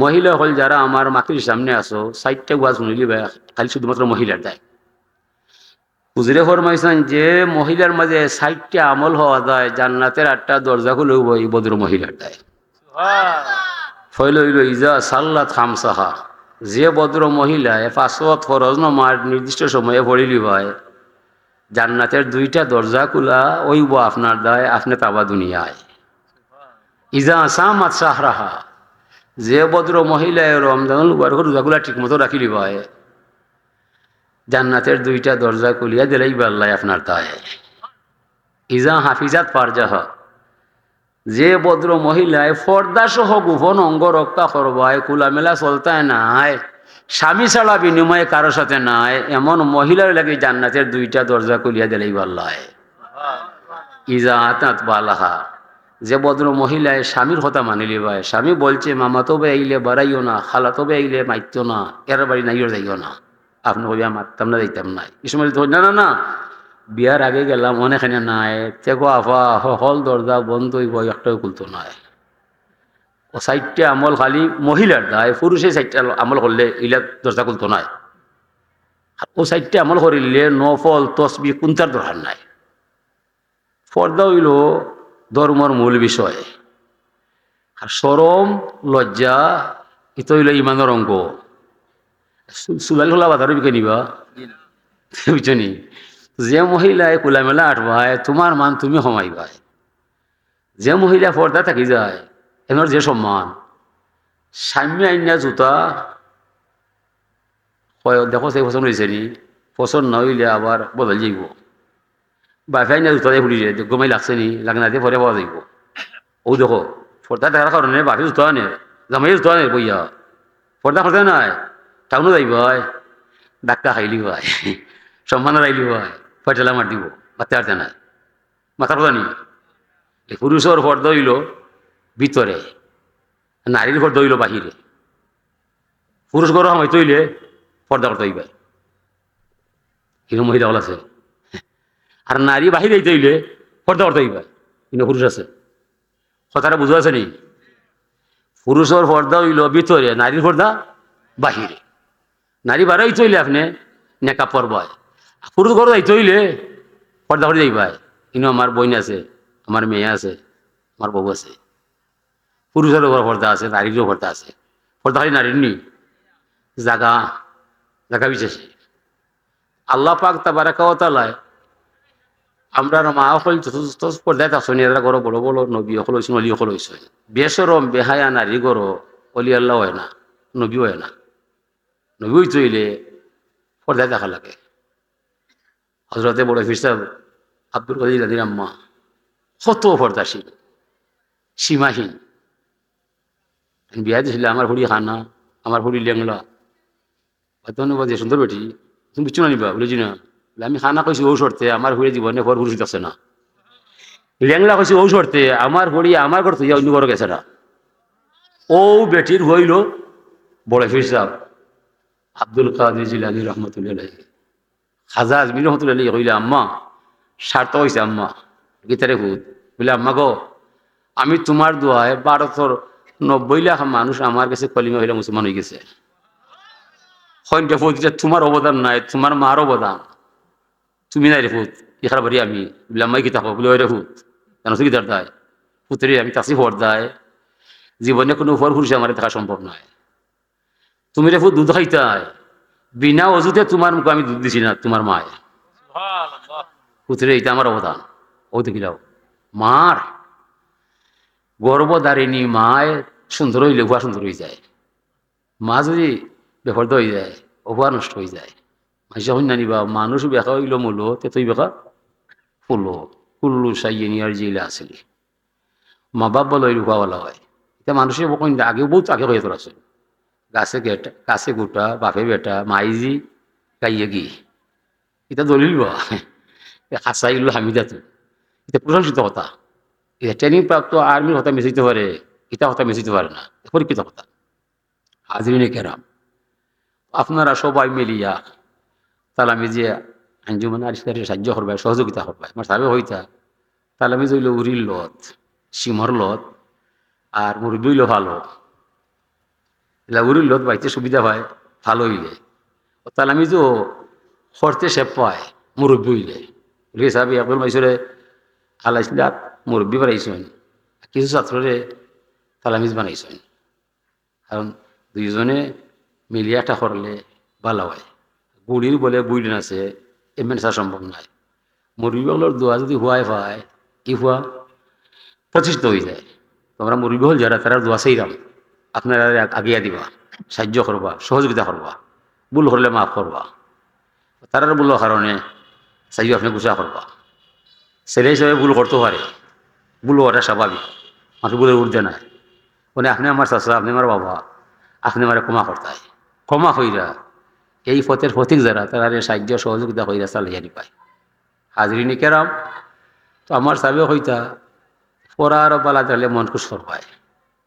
মহিলা হল যারা আমার মাটির সামনে আসো 60টা ওয়াজ শুনিলি ভাই খালি শুধুমাত্র মহিলার দায়। হুজুরে ফরমাইছেন যে মহিলার মাঝে 60টা আমল হওয়া যায়, জান্নাতের 8টা দরজা খুলে এই বদ্র মহিলার দায়। ফয়ল হইল ইজা সাল্লাত খামসাহা, যে ভদ্র মহিলা 5 ওয়াক্ত ফরজ নামাজ নির্দিষ্ট সময়ে পড়িলি ভাই, জান্নাতের 2টা দরজা খোলা ওইব আপনার দায়, আপনি তাবা দুনিয়ায়। ইজা সামাত সাহরাহা, যে ভদ্র মহিলায় রমজানুল রোজাগুলা ঠিক মতো রাখিলি ভাই, জান্নাতের 2টা দরজা খুলিয়া দিলেই বাল্লাই আপনার দায়। ইজা হাফিজাত ফারজাহা, যে ভদ্র মহিলায় পর্দা সহ গোপন অঙ্গ রক্ষা করবায়, খোলামেলা চলতায় নাই, স্বামী ছাড়া বিনিময়ে কারোর সাথে নাই, এমন মহিলার লাগে জান্নাতের 2টা দরজা খুলিয়া দিলেই বাল্লায়। ইজা আতাত বালাহা, যে ভদ্র মহিলায় স্বামীর কথা মানিলি ভাই, স্বামী বলছে মামা তবে আইলে বাড়াইও না, খালা তবে আইলে মাইতো না, এর বাড়ি নাইও যাইও না, আপনি কবিয়া মারতাম না যাইতাম নাই, এই সময় না না না বিয়ার আগে গেলাম অনেকখানে নাই, তেগো আফা হল দরজা বন্ধ হইব, একটাও খুলতো নাই। ও 60টা আমল খালি মহিলার দায়, পুরুষে 60টা আমল করলে ইলা দরজা খুলতো নাই। ও 60টা আমল করিলে নফল তসবি কোনটার দরকার নাই। পর্দা হইল ধর্মর মূল বিষয়, আর শরম লজ্জা এটা হইল ইমানের অঙ্গ। চুলাল খোলা বাধার বিকে নিবা বুঝছনি, যে মহিলায় খোলামেলা আটবায় তোমার মান তুমি সমাইবাই। যে মহিলা পর্দা থাকি যায় এনার যে সম্মান, স্বামী আইনা জুতা দেখো সেই পছন্দ হয়েছে নি, পছন্দ না হইলে আবার বদল যাইব। বাপে আইনা জুতা দিয়ে ফুটি যায়, গমাই লাগছে নি, লাগনা দিয়ে পরে পাওয়া যাইব। ও দেখো পর্দা থাকার কারণে বাপে জুতা আনে, জামাই জুতা আনে বইয়া, পর্দা করতে নাই টাউনও যাইব, ডাক্কা খাইলি ভাই, সম্মানের আইলি ভাই, ফয়সালা মার দিব, বাচ্চা হারতে নাই মাথার কথা নি। পুরুষের পর্দা হইল ভিতরে, নারীর পর্দা হইল বাহিরে। পুরুষ গরম সময় তৈলে পর্দা করতে হইবে, কিন্তু মহিলা হল আছে। আর নারী বাহিরে তৈলে পর্দা করতে হইবে, কিন্তু পুরুষ আছে। কথাটা বুঝা আছে নি? পুরুষের পর্দা হইল ভিতরে, নারীর পর্দা বাহিরে। নারী বাড়াই তৈলে আপনি নেকাপ পরবায়, পুরুষ গরম যাই তৈলে পর্দা করে যাইবাই, কিন্তু আমার বোন আছে, আমার মেয়ে আছে, আমার বউ আছে। পুরুষের উপর পর্দা আছে, নারীরও পর্দা আছে। পর্দা খালি নারীর নি, জাগা জাগা বিশেষে আল্লাহ পাক তাবারাকা ওয়া তাআলা আমরা মা হল যথেষ্ট পর্দায় থাকছেন, এরা গরো বড় বড় নবী হল হয়েছেন, অলি হল হয়েছেন। বেসরম বেহায়া নারী গরো অলি আল্লাহ হয় না, নবী হয় না। নবী হইলে পর্দায় দেখা লাগে। হজরতে বড় ফির সাহেব আব্দুল কাদির জানির আম্মা কত পর্দাশীল, সীমাহীন। বিয়া দিয়েছিল আমার হুড়ি খানা, আমার হুড়ি লেংলা, যে সুন্দর বেটি তুমি বুঝছো না নিবা বুঝছি না, আমি খানা কইছি ও শর্তে আমার হুড়ি জীবনে পর পুরুষ আছে না। লেংলা কইছি ও শর্তে আমার হুড়ি আমার ঘর থেকে অন্য ঘরে গেছে না। ও বেটির হইল বড় ফির সাহেব আব্দুল কাদির জিলানী রহমতুল্লাহ, খাজা আজমির রহমতুল্লাহ কইলে আম্মা স্বার্থ হয়েছে আম্মা গীতারে ভূত বলে আম্মা গো, আমি তোমার দোয়ায় 1290 লাখ মানুষ আমার কাছে কলিমা হইলে মুসলমান হয়ে গেছে। তোমার অবদান নাই, তোমার মার অবদান, তুমি নাই রে ভূত এখানে বাড়ি আমি বলে আম্মাই কি থাকো বলে ওই রে ভূত জানো গীতার দায় পুত্রে আমি তাসি ভর দায়, জীবনে কোনো উপর পুরুষে আমার থাকা সম্ভব নয়। তুমি রে ভূত দুধ খাইতাই, বিনা অজুতে তোমার মুখে আমি দুধ দিছি না তোমার মায়, পুত্রে এইটা আমার অবদান। ও দেখিলাও মার গর্ভধারিণী মায় সুন্দর হইলে উহা সুন্দর হয়ে যায়, মা যদি বেফর্দ হয়ে যায় উহা নষ্ট হয়ে যায়। মাইসা হইন নানিবা মানুষ বেকা হইল মূল তে তুই বেকা ফুলো কুল্লু সাইয়েনি আর জিলা আসলি, মা বাপ বলো ওই উহাওয়ালা হয়। এটা মানুষের আগে বহুত আগে হয়ে তোর আছে, গাছে গেটা গাছে গোটা বাপে বেটা মাইজি গাইয়ে গি, এটা দলিল বা হাসাইল হামিদা তো এটা প্রশংসিত কথা। এটা ট্রেনিং প্রাপ্ত আর্মির কথা মিশাইতে পারে, এটা কথা মিশাইতে পারে না, পরীক্ষিত কথা। হাজরিনে কেরাম, আপনারা সবাই মিলিয়া তালামিজি আঞ্জুমান আরিফকারের সাহায্য করবে, সহযোগিতা করবে। আমার সাবে হইতা তালামিজ হইল উরির লত, সিমর লত, আর মুরব্বী হইল ভালো। লাগুরির লত বাইতে সুবিধা পায় ভালো হইলে তাহলে আমি তো করতে সে পায় মুরব্বী হইলে বলে সাহেব একবার মাইসরে আলাইছিলাম মুরব্বী বানাইছেন কিছু ছাত্ররে তালামিজ বানাইছেন কারণ দুইজনে মিলিয়াটা করলে ভালো হয় বুড়ির বলে বুড়ি আছে এমন সা সম্ভব নয় মুরব্বীগুলোর দোয়া যদি হুয়াই পায় কি হুয়া প্রতিষ্ঠিত হয়ে যায় তোমরা মুরব্বী হল যারা তারা দোয়া সেইরাম আপনারা আগিয়া দিবা সাহায্য করবা সহযোগিতা করবা ভুল করলে মাফ করবা তারার ভুলের কারণে সাহায্য আপনি গুছা করবা ছেলে হিসাবে ভুল করতে পারে ভুল হওয়াটা স্বাভাবিক মানুষ ভুলের উঠতে নাই মানে আপনি আমার চাষা আপনি আমার বাবা আপনি আমার ক্ষমা করতাই ক্ষমা হইরা এই পথের পথিক যারা তারা সাহায্য সহযোগিতা হইরা চালিয়ে পায় হাজরিনি কেরাম তো আমার সাবে হইতা পড়ার পালা তাহলে মন খুশ করবায়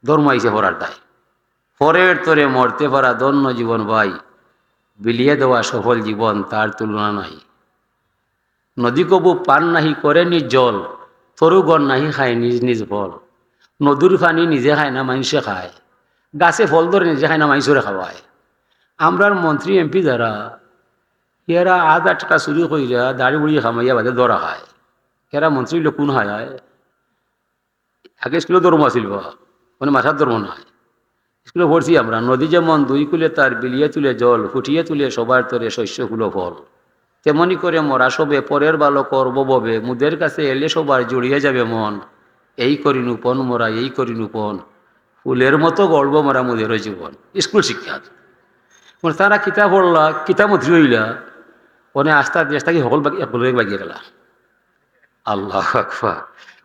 ধর্ম আইসে পড়ার দায় পরের তরে মরতে পারা দন্য জীবন ভাই বিলিয়ে দেওয়া সফল জীবন তার তুলনা নাই নদী কবু পান নাহি করে নিজ জল তরুগণ নাহি খায় নিজ নিজ ফল নদীর পানি নিজে খায় না মানুষে খায় গাছে ফল ধরে নিজে খায় না মানুষরে খাওয়ায় আমরার মন্ত্রী এমপি যারা এরা আধ টাকা চুরি কইরা দাড়ি বুড়ি খামাইয়া বাদে দরা খায় এরা মন্ত্রী লোক কোন হয় আগে স্কুলে ধর্ম আসিল মানে মাথার ধর্ম নয় স্কুলে পড়ছি আমরা নদী যেমন দুই কুলে তার বিলিয়ে তুলে জল ফুটিয়ে তুলে সবার তরে শস্যগুলো ফল তেমনি করে মরা সবে পরের ভালো করব ববে মুদের কাছে এলে সবার জড়িয়ে যাবে মন এই করি নুপন মরা এই করি নুপন ফুলের মতো গল্প মরা মুদের জীবন স্কুল শিক্ষা মানে তারা কিতাব পড়লা কিতাব মন্ত্রী হইলা মানে আস্তা দেশটা কি সকল বাগিয়ে গেলা আল্লাহ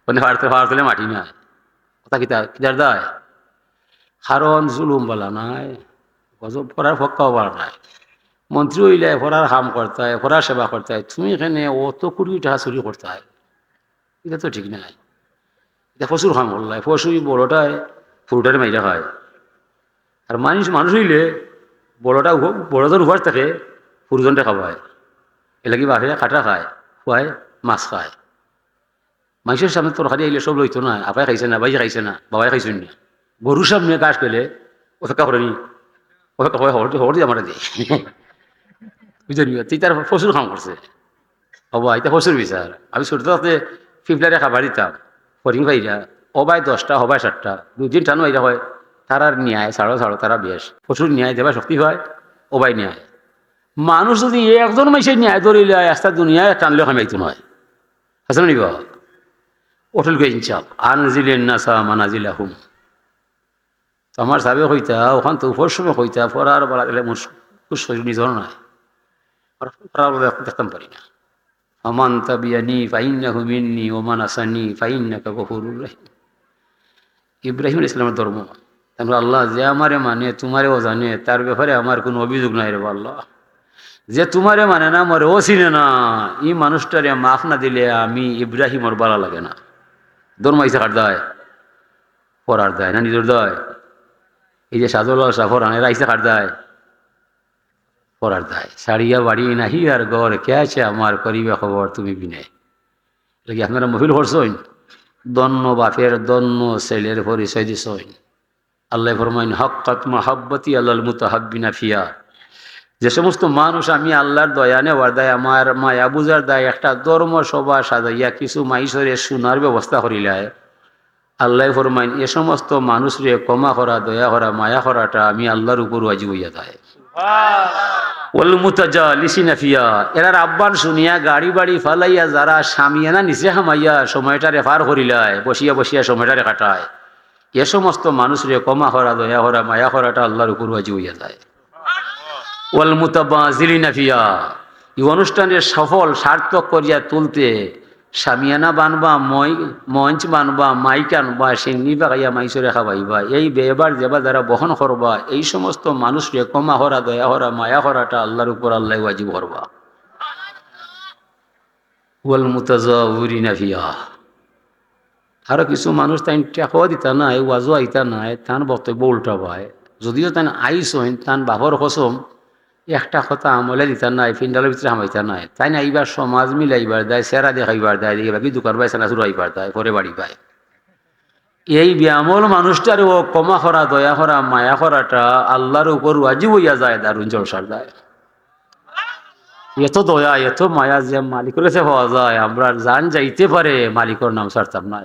মানে ভারতলে মাটি নাই কথা কিতার দায় কারণ জুলুম বলা নাই গজব পড়ার ফক্কাও বলা নাই মন্ত্রী হইলে পড়ার হাম করতে হয় পড়ার সেবা করতে হয় তুমি এখানে অত কোটি টাকা চুরি করতে হয় এটা তো ঠিক নাই এটা প্রচুর হাম করলাই পশুই বড়টায় ফুলটারে মাইরা খায় আর মানুষ হইলে বড়টার উপাস থাকে পুরুজনটা খাওয়ায় এলা কি বাঘে কাটা খায় খুয়ায় মাছ খায় মানুষের সামনে তরকারি আইলে সব লইতো না আপায় খাইছে না ভাই খাইছে না বাবাই খাইছেন না গরুর সামনে কাজ পেলে অপেক্ষা করেনি অপেক্ষা করে হরটি আমার দিয়ে বুঝলি তুই তার প্রচুর কাম করছে হবা এটা প্রচুর বিচার আমি ছোটতে ফিফলারে খাবার দিতাম ফরিং ভাইরা হবাই 10টা হবাই 7টা 2-3 টানো আইরা হয় তারার ন্যায় ছাড়ো তারা বেশ প্রচুর ন্যায় দেবা শক্তি হয় ওবাই ন্যায় মানুষ যদি একজন মানুষের ন্যায় ধরিলে আস্তা দুনিয়ায় টানলেও খামাইতো নয় হাসান নিবা ওঠল গে ইনচাপ আনজিলেন নাসা মানাজিলা হুম আমার সাবে হইতা ওখান তো উপর সময় হইতা পড়ার বেলা গেলে খুব শরীর নিজর নয় দেখতাম পারি না আমান তাবিয়ানি ফাইন্নাহু মিন্নি ওমান আসানি ফাইন্নাকা গফুরুর রহিম ইব্রাহিম ইসলামের ধর্ম তারপরে আল্লাহ যে আমারে মানে তোমারেও জানে তার ব্যাপারে আমার কোনো অভিযোগ নাই রে আল্লাহ যে তোমারে মানে না আমার ও চিনে না এই মানুষটারে মাফ না দিলে আমি ইব্রাহিমর বালা লাগে না ধর্ম ইসে কার দায় পড়ার দায় না নিজের দায় এই যে সাজুল্লাহ সাফর আনেরা ইসে কার দায় পড়ার দায় সারিয়া বাড়ি নাহি আর গড় কে আছে আমার করিবে খবর তুমি বিনে এটা কি আপনারা মহিল করছেন দন্য বাপের দন্য ছেলের পরিচয় দিছেন আল্লাহ ফরমাইন হক্কাত মাহাব্বতি আল্লাহল মুতাহাব্বিনা ফিয়া যে সমস্ত মানুষ আমি আল্লাহর দয়া নেওয়ার দায় আমার মায়া বুঝার দায় একটা ধর্ম সভা সাজাইয়া কিছু মাইসরে শোনার ব্যবস্থা করিলায় আল্লাহ ফরমাইন এ সমস্ত মানুষরে ক্ষমা করা দয়া করা মায়া করাটা আমি আল্লাহর উপর ওয়াজিব হইয়া দেয় ওয়াল মুতাজালিসিনা ফিয়া এরার আব্বান শুনিয়া গাড়ি বাড়ি ফালাইয়া যারা সামিয়ানা নিচে হামাইয়া সময়টারে পার করিলায় বসিয়া সময়টারে কাটায় এ সমস্ত মানুষরে ক্ষমা করা দয়া করা মায়া করাটা আল্লাহর উপর ওয়াজিব হইয়া যায় ওয়াল মুতাবাজিলিনা ফিয়া এই অনুষ্ঠানের সফল সার্থক করিয়া তুলতে সামিয়ানা বানবা মঞ্চ বানবা মাইক আনবা সিন্নি বাগাইয়া মাইসরে খাবাইবা এই বেবার যেবা যারা বহন করবা এই সমস্ত মানুষকে ক্ষমা করা দয়া করা মায়া করাটা আল্লাহর উপর আল্লাহ ওয়াজিব করবা ওয়াল মুতাজাউরিনা ফিয়া আরো কিছু মানুষ তাই টাকাও দিতা নাই ওয়াজও আইতা নাই তান বক্তব্য উল্টা পায় যদিও তান আইস হইন তান বাবর কসম একটা কথা আমলে দিতা নাই ফিন্ডালের ভিতরে হামাইতা নাই তাই না এইবার সমাজ মিলাইবার দেয় সেরা দেখাইবার দেয় দেখে বাকি দোকান পায় সেনা শুরু হইবার দেয় পরে বাড়ি পায় এই ব্যামল মানুষটার ও ক্ষমা করা, দয়া করা, মায়া করাটা আল্লাহর উপর ওয়াজিব হইয়া যায়, দারুণ জলসার যায়। এত দয়া, এত মায়া যে মালিকের কাছে পাওয়া যায়, আমরা জান যাইতে পারে মালিকের নাম ছাড়তাম না।